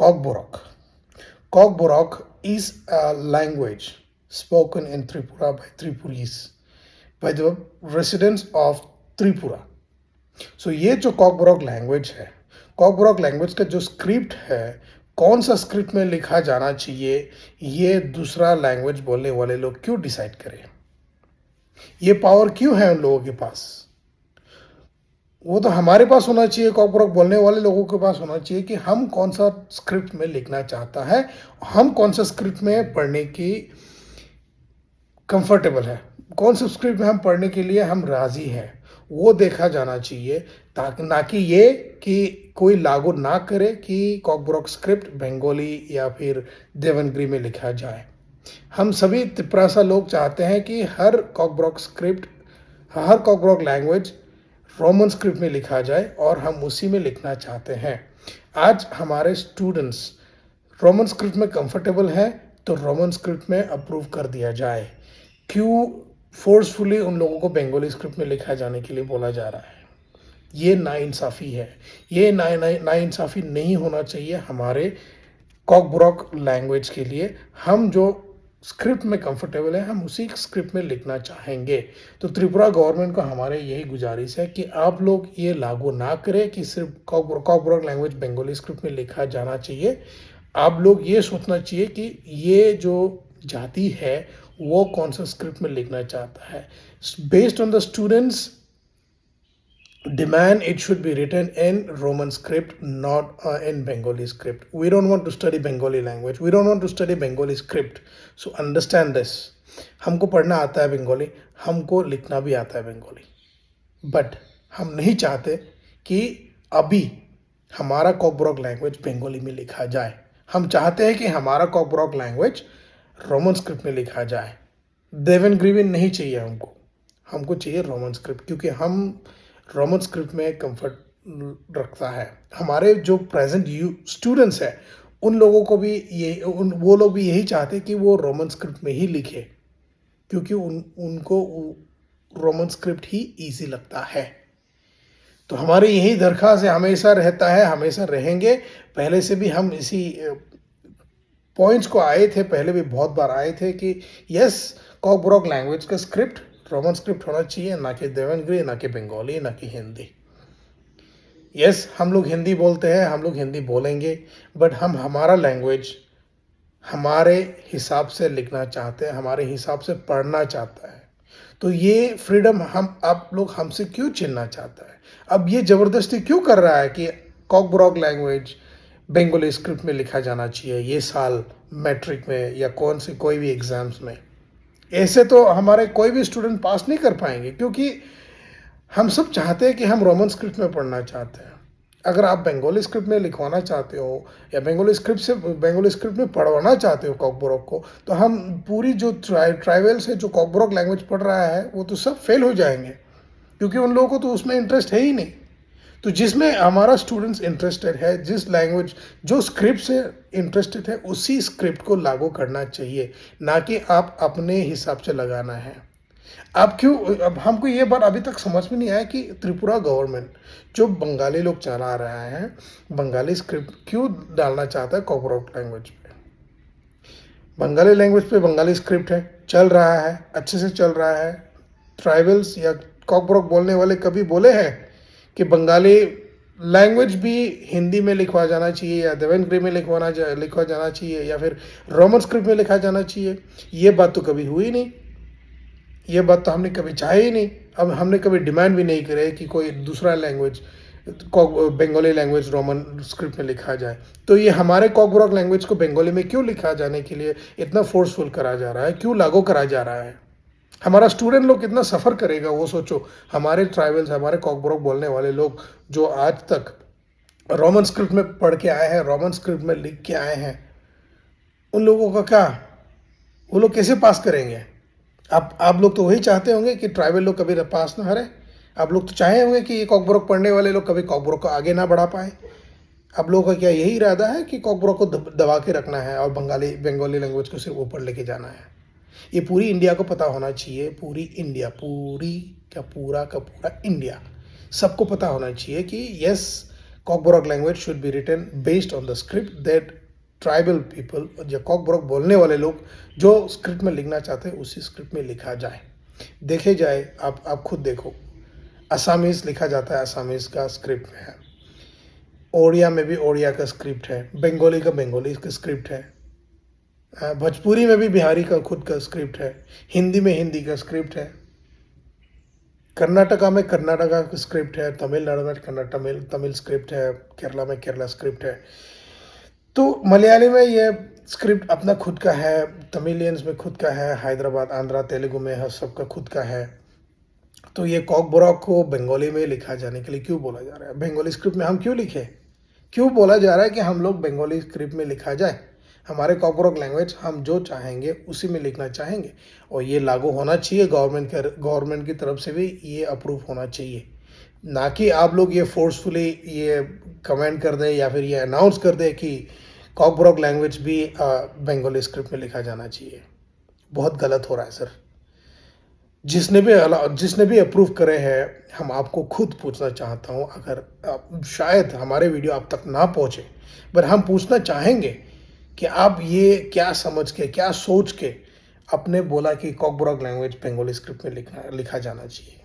Kokborok. Kokborok is a language spoken in Tripura by Tripuris, by the residents of Tripura. सो ये जो Kokborok language है, Kokborok language का जो script है, कौन सा स्क्रिप्ट में लिखा जाना चाहिए, ये दूसरा लैंग्वेज बोलने वाले लोग क्यों डिसाइड करें? ये पावर क्यों है उन लोगों के पास? वो तो हमारे पास होना चाहिए, कॉकबोरॉक बोलने वाले लोगों के पास होना चाहिए कि हम कौन सा स्क्रिप्ट में लिखना चाहता है, हम कौन सा स्क्रिप्ट में पढ़ने की कंफर्टेबल है, कौन सा स्क्रिप्ट में हम पढ़ने के लिए हम राजी हैं, वो देखा जाना चाहिए, ताकि ना कि ये कि कोई लागू ना करे कि कॉकबोरॉक स्क्रिप्ट बंगाली या फिर देवनागरी में लिखा जाए। हम सभी तिपरासा लोग चाहते हैं कि हर कॉकबोरॉक लैंग्वेज रोमन स्क्रिप्ट में लिखा जाए और हम उसी में लिखना चाहते हैं। आज हमारे स्टूडेंट्स रोमन स्क्रिप्ट में कंफर्टेबल हैं तो रोमन स्क्रिप्ट में अप्रूव कर दिया जाए। क्यों फोर्सफुली उन लोगों को बंगाली स्क्रिप्ट में लिखा जाने के लिए बोला जा रहा है? ये नाइंसाफ़ी है। ये नाइंसाफ़ी नहीं होना चाहिए हमारे कॉकबोरॉक लैंग्वेज के लिए। हम जो स्क्रिप्ट में कंफर्टेबल है हम उसी स्क्रिप्ट में लिखना चाहेंगे। तो त्रिपुरा गवर्नमेंट को हमारे यही गुजारिश है कि आप लोग ये लागू ना करें कि सिर्फ कॉकबोरॉक लैंग्वेज बंगाली स्क्रिप्ट में लिखा जाना चाहिए। आप लोग ये सोचना चाहिए कि ये जो जाति है वो कौन सा स्क्रिप्ट में लिखना चाहता है। Based on the students demand, it should be written in Roman script, not in Bengali script. We don't want to study Bengali language. We don't want to study Bengali script. So understand this. हमको पढ़ना आता है बंगाली, हमको लिखना भी आता है Bengali, but हम नहीं चाहते कि अभी हमारा कॉकबोरॉक लैंग्वेज बंगाली में लिखा जाए। हम चाहते हैं कि हमारा कॉकबोरॉक लैंग्वेज रोमन स्क्रिप्ट में लिखा जाए। देवनागरी नहीं चाहिए हमको, हमको चाहिए रोमन स्क्रिप्ट, क्योंकि हम रोमन स्क्रिप्ट में कंफर्ट रखता है। हमारे जो प्रेजेंट स्टूडेंट्स हैं उन लोगों को भी वो लोग भी यही चाहते हैं कि वो रोमन स्क्रिप्ट में ही लिखे, क्योंकि उनको रोमन स्क्रिप्ट ही इजी लगता है। तो हमारे यही दरख्वास्त हमेशा रहता है, हमेशा रहेंगे। पहले से भी हम इसी पॉइंट्स को आए थे, पहले भी बहुत बार आए थे कि यस, कॉकबोरॉक लैंग्वेज का स्क्रिप्ट रोमन स्क्रिप्ट होना चाहिए, ना कि देवनागरी, ना कि बंगाली, ना कि हिंदी। यस, हम लोग हिंदी बोलते हैं, हम लोग हिंदी बोलेंगे, बट हम हमारा लैंग्वेज हमारे हिसाब से लिखना चाहते हैं, हमारे हिसाब से पढ़ना चाहता है। तो ये फ्रीडम आप लोग हमसे क्यों छीनना चाहता है? अब ये ज़बरदस्ती क्यों कर रहा है कि कॉकबोरॉक लैंग्वेज बंगाली स्क्रिप्ट में लिखा जाना चाहिए ये साल मैट्रिक में या कोई भी एग्ज़ाम्स में? ऐसे तो हमारे कोई भी स्टूडेंट पास नहीं कर पाएंगे, क्योंकि हम सब चाहते हैं कि हम रोमन स्क्रिप्ट में पढ़ना चाहते हैं। अगर आप बंगाली स्क्रिप्ट में लिखवाना चाहते हो या बंगाली स्क्रिप्ट में पढ़वाना चाहते हो कॉकबोरॉक को, तो हम पूरी जो ट्राइबल से जो कॉकबोरॉक लैंग्वेज पढ़ रहा है वो तो सब फेल हो जाएंगे, क्योंकि उन लोगों को तो उसमें इंटरेस्ट है ही नहीं। तो जिसमें हमारा स्टूडेंट्स इंटरेस्टेड है, जिस लैंग्वेज जो स्क्रिप्ट से इंटरेस्टेड है, उसी स्क्रिप्ट को लागू करना चाहिए, ना कि आप अपने हिसाब से लगाना है। अब हमको ये बात अभी तक समझ में नहीं आया कि त्रिपुरा गवर्नमेंट जो बंगाली लोग चला रहा है, बंगाली स्क्रिप्ट क्यों डालना चाहता है कॉकबोरॉक लैंग्वेज पे। बंगाली लैंग्वेज पे बंगाली स्क्रिप्ट है, चल रहा है, अच्छे से चल रहा है। ट्राइबल्स या कॉकबोरॉक बोलने वाले कभी बोले हैं कि बंगाली लैंग्वेज भी हिंदी में लिखवा जाना चाहिए या देवनागरी में लिखवा जाना चाहिए या फिर रोमन स्क्रिप्ट में लिखा जाना चाहिए? ये बात तो कभी हुई नहीं, ये बात तो हमने कभी चाही ही नहीं। अब हमने कभी डिमांड भी नहीं करे कि कोई दूसरा language Bengali language Roman script में लिखा जाए। तो ये हमारे कॉकबोरॉक लैंग्वेज को बंगाली में क्यों लिखा जाने के लिए इतना फोर्सफुल करा जा रहा है, क्यों लागू करा जा रहा है? हमारा स्टूडेंट लोग कितना सफ़र करेगा वो सोचो। हमारे ट्राइबल्स, हमारे कॉकबोरॉक बोलने वाले लोग जो आज तक रोमन स्क्रिप्ट में पढ़ के आए हैं, रोमन स्क्रिप्ट में लिख के आए हैं, उन लोगों का क्या, वो लोग कैसे पास करेंगे? आप लोग तो वही चाहते होंगे कि ट्राइबल लोग कभी पास ना हरे। आप लोग तो चाहे होंगे कि ये कॉकबोरॉक पढ़ने वाले लोग कभी कॉकबोरॉक को आगे ना बढ़ा पाए। आप लोगों का क्या यही इरादा है कि कॉकबोरॉक को दबा के रखना है और बंगाली लैंग्वेज को सिर्फ ऊपर लेके जाना है? ये पूरी इंडिया को पता होना चाहिए, पूरी इंडिया, पूरा का पूरा इंडिया सबको पता होना चाहिए कि yes, Kokborok language should be written based on the script that tribal people या कॉकबोरॉक बोलने वाले लोग जो स्क्रिप्ट में लिखना चाहते हैं उसी स्क्रिप्ट में लिखा जाए। देखे जाए, आप खुद देखो, असमीज़ लिखा जाता है, असमीज़ का स्क्रिप्ट है, ओडिया में भी ओडिया का स्क्रिप्ट है, बंगाली का बंगाली का स्क्रिप्ट है, भोजपुरी में भी बिहारी का खुद का स्क्रिप्ट है, हिंदी में हिंदी का स्क्रिप्ट है, कर्नाटका में कर्नाटका का स्क्रिप्ट है, तमिलनाडु में तमिल स्क्रिप्ट है, केरला में केरला स्क्रिप्ट है। तो मलयाली में ये स्क्रिप्ट अपना खुद का है, तमिलियंस में खुद का है, हैदराबाद आंध्रा तेलुगु में है, सबका खुद का है। तो ये कॉकबोरॉक को बंगाली में लिखा जाने के लिए क्यों बोला जा रहा है? बंगाली स्क्रिप्ट में हम क्यों लिखें? क्यों बोला जा रहा है कि हम लोग बंगाली स्क्रिप्ट में लिखा जाए? हमारे कॉकबोरॉक लैंग्वेज हम जो चाहेंगे उसी में लिखना चाहेंगे, और ये लागू होना चाहिए, गवर्नमेंट की तरफ से भी ये अप्रूव होना चाहिए। ना कि आप लोग ये फोर्सफुली ये कमेंट कर दें या फिर ये अनाउंस कर दें कि कॉकबोरॉक लैंग्वेज भी बंगाली स्क्रिप्ट में लिखा जाना चाहिए। बहुत गलत हो रहा है सर। जिसने भी अप्रूव करे हैं, हम आपको खुद पूछना चाहता हूँ, अगर शायद हमारे वीडियो आप तक ना पहुँचे, पर हम पूछना चाहेंगे कि आप ये क्या समझ के, क्या सोच के आपने बोला कि कॉकबोरॉक लैंग्वेज बंगाली स्क्रिप्ट में लिखा जाना चाहिए।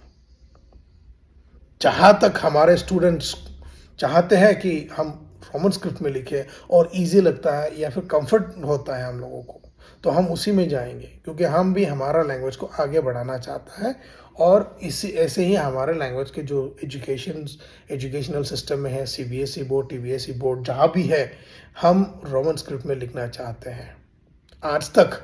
जहाँ तक हमारे स्टूडेंट्स चाहते हैं कि हम रोमन स्क्रिप्ट में लिखें और इजी लगता है या फिर कंफर्ट होता है हम लोगों को, तो हम उसी में जाएंगे, क्योंकि हम भी हमारा लैंग्वेज को आगे बढ़ाना चाहता है। और इसी ऐसे ही हमारे लैंग्वेज के जो एजुकेशनल सिस्टम में है, सीबीएसई बोर्ड, टीवीएसई बोर्ड, जहाँ भी है, हम रोमन स्क्रिप्ट में लिखना चाहते हैं। आज तक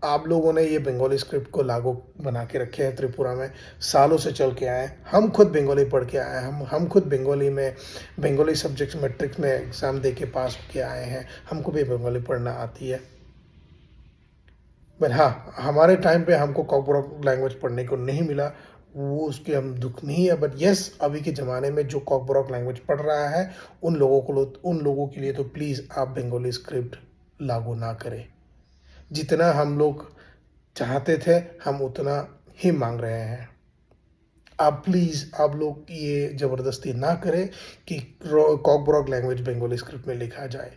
आप लोगों ने ये बंगाली स्क्रिप्ट को लागू बना के रखे हैं त्रिपुरा में, सालों से चल के आए हैं। हम खुद बंगाली पढ़ के आए हैं, हम खुद बंगाली सब्जेक्ट मैट्रिक्स में एग्ज़ाम दे के पास के आए हैं, हमको भी बंगाली पढ़ना आती है। पर हाँ, हमारे टाइम पे हमको कॉकबोरॉक लैंग्वेज पढ़ने को नहीं मिला, वो उसके हम दुख नहीं है। बट यस, अभी के ज़माने में जो कॉकबोरॉक लैंग्वेज पढ़ रहा है उन लोगों के लिए तो प्लीज़ आप बंगाली स्क्रिप्ट लागू ना करें। जितना हम लोग चाहते थे हम उतना ही मांग रहे हैं। आप लोग ये ज़बरदस्ती ना करें कि कॉकबोरॉक लैंग्वेज बंगाली स्क्रिप्ट में लिखा जाए।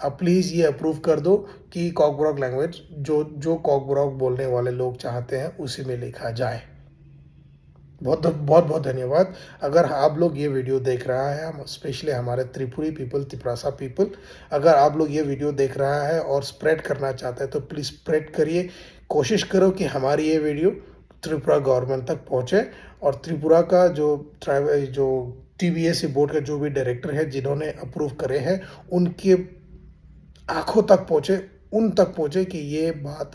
आप प्लीज़ ये अप्रूव कर दो कि कॉकबोरॉक लैंग्वेज जो कॉकबोरॉक बोलने वाले लोग चाहते हैं उसी में लिखा जाए। बहुत बहुत धन्यवाद। अगर आप लोग ये वीडियो देख रहा है, हम स्पेशली हमारे त्रिपुरी पीपल, तिपरासा पीपल, अगर आप लोग ये वीडियो देख रहा है और स्प्रेड करना चाहते हैं तो प्लीज़ स्प्रेड करिए। कोशिश करो कि हमारी ये वीडियो त्रिपुरा गवर्नमेंट तक पहुँचे, और त्रिपुरा का जो टीवीएसई बोर्ड का जो भी डायरेक्टर है, जिन्होंने अप्रूव करे हैं, उनके आँखों तक पहुँचे, उन तक पहुँचे कि ये बात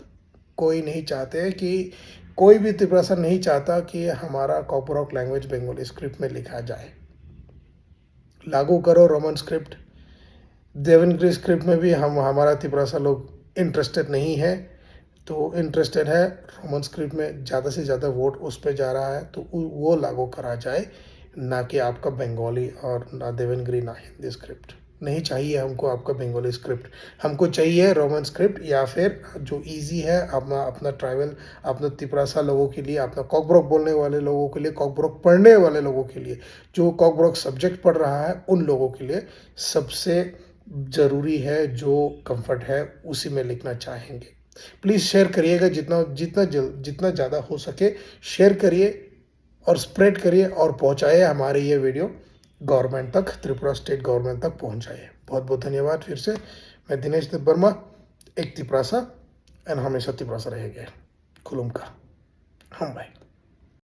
कोई नहीं चाहते हैं, कि कोई भी त्रिपुरा नहीं चाहता कि हमारा कॉकबोरॉक लैंग्वेज बंगाली स्क्रिप्ट में लिखा जाए। लागू करो रोमन स्क्रिप्ट। देवनागरी स्क्रिप्ट में भी हमारा त्रिपुरा लोग इंटरेस्टेड नहीं है, तो इंटरेस्टेड है रोमन स्क्रिप्ट में, ज़्यादा से ज़्यादा वोट उस पर जा रहा है, तो वो लागू करा जाए, ना कि आपका बंगाली और ना देवनागरी ना हिंदी स्क्रिप्ट। नहीं चाहिए हमको आपका बंगाली स्क्रिप्ट, हमको चाहिए रोमन स्क्रिप्ट, या फिर जो इजी है अपना ट्राइबल, अपना तिपरासा लोगों के लिए, अपना कॉकबोरॉक बोलने वाले लोगों के लिए, कॉकबोरॉक पढ़ने वाले लोगों के लिए, जो कॉकबोरॉक सब्जेक्ट पढ़ रहा है उन लोगों के लिए सबसे ज़रूरी है, जो कंफर्ट है उसी में लिखना चाहेंगे। प्लीज़ शेयर करिएगा, जितना ज़्यादा हो सके शेयर करिए और स्प्रेड करिए और पहुँचाइए हमारे ये वीडियो गवर्नमेंट तक, त्रिपुरा स्टेट गवर्नमेंट तक पहुँचाइए। बहुत बहुत धन्यवाद। फिर से मैं दिनेश देव वर्मा, एक तिपरासा, एंड हमेशा तिपरासा रहेंगे। खुलुम का हम भाई।